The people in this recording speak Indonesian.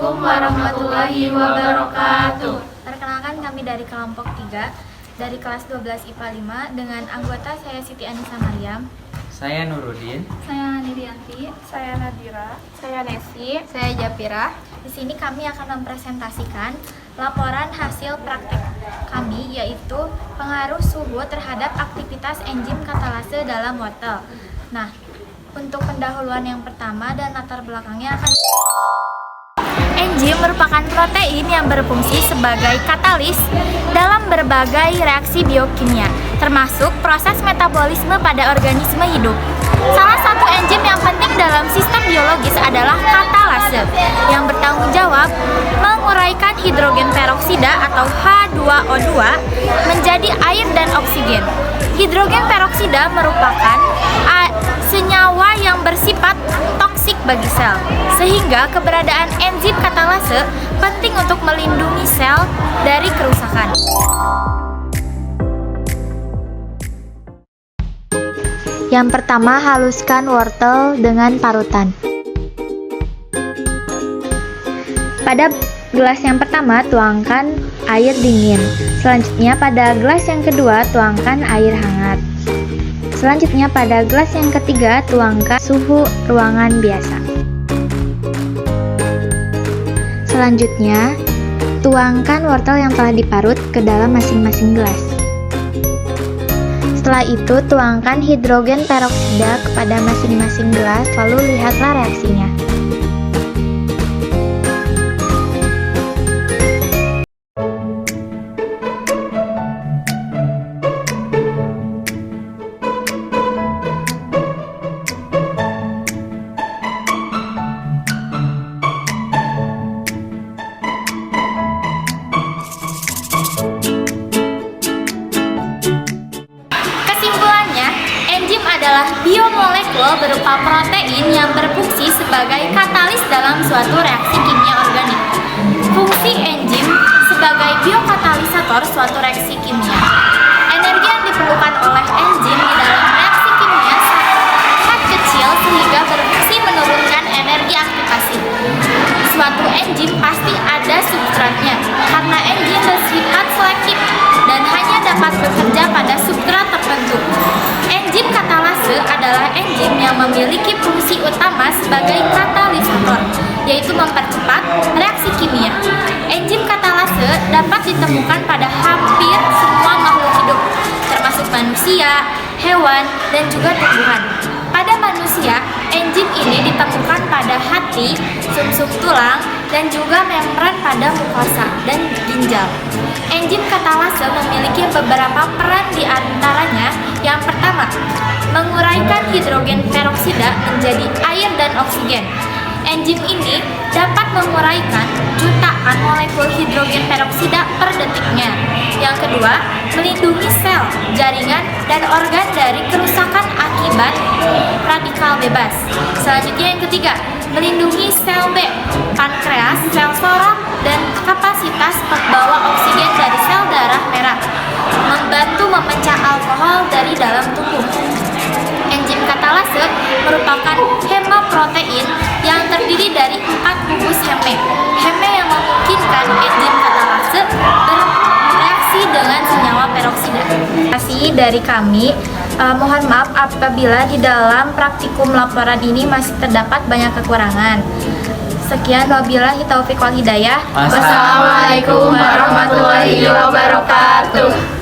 Assalamualaikum warahmatullahi wabarakatuh. Perkenalkan, kami dari kelompok 3 dari kelas 12 IPA 5 dengan anggota saya Siti Anissa Maryam. Saya Nurudin. Saya Nirianti. Saya Nadira. Saya Nesi. Saya Japira. Di sini kami akan mempresentasikan laporan hasil praktek kami, yaitu pengaruh suhu terhadap aktivitas enzim katalase dalam wortel. Nah, untuk pendahuluan yang pertama dan latar belakangnya akan enzim merupakan protein yang berfungsi sebagai katalis dalam berbagai reaksi biokimia, termasuk proses metabolisme pada organisme hidup. Salah satu enzim yang penting dalam sistem biologis adalah katalase, yang bertanggung jawab menguraikan hidrogen peroksida atau H2O2 menjadi air dan oksigen. Hidrogen peroksida merupakan senyawa yang bersifat toksik bagi sel, sehingga keberadaan enzim katalase penting untuk melindungi sel dari kerusakan. Yang pertama, haluskan wortel dengan parutan. Pada gelas yang pertama, tuangkan air dingin. Selanjutnya, pada gelas yang kedua, tuangkan air hangat. Selanjutnya, pada gelas yang ketiga, tuangkan suhu ruangan biasa. Selanjutnya, tuangkan wortel yang telah diparut ke dalam masing-masing gelas. Setelah itu, tuangkan hidrogen peroksida kepada masing-masing gelas, lalu lihatlah reaksinya. Adalah biomolekul berupa protein yang berfungsi sebagai katalis dalam suatu reaksi kimia organik. Fungsi enzim sebagai biokatalisator suatu reaksi kimia. Energi yang diperlukan oleh enzim di dalam reaksi kimia sangat kecil sehingga berfungsi menurunkan energi aktivasi. Suatu enzim pasti ada substratnya, karena enzim bersifat selektif dan hanya dapat bekerja pada substrat tertentu. Enzim katalase adalah enzim yang memiliki fungsi utama sebagai katalisator, yaitu mempercepat reaksi kimia. Enzim katalase dapat ditemukan pada hampir semua makhluk hidup, termasuk manusia, hewan, dan juga tumbuhan. Pada manusia, enzim ini ditemukan pada hati, sumsum tulang, dan juga membran pada mukosa dan ginjal. Enzim katalase memiliki beberapa peran, di antaranya yang pertama, menguraikan hidrogen peroksida menjadi air dan oksigen. Enzim ini dapat menguraikan jutaan molekul hidrogen peroksida per detiknya. Yang kedua, melindungi sel, jaringan, dan organ dari kerusakan akibat radikal bebas. Selanjutnya yang ketiga, melindungi sel B, pankreas, sel sorot, dan kapasitas pembawa oksigen dari sel darah merah, membantu memecah alkohol dari dalam tubuh. Enzim katalase merupakan hemoprotein yang terdiri dari 4 gugus heme. Heme yang memungkinkan enzim katalase bereaksi dengan senyawa peroksida. Terima kasih dari kami. Mohon maaf apabila di dalam praktikum laporan ini masih terdapat banyak kekurangan. Sekian, wabillahi taufiq wal hidayah. Wassalamualaikum warahmatullahi wabarakatuh.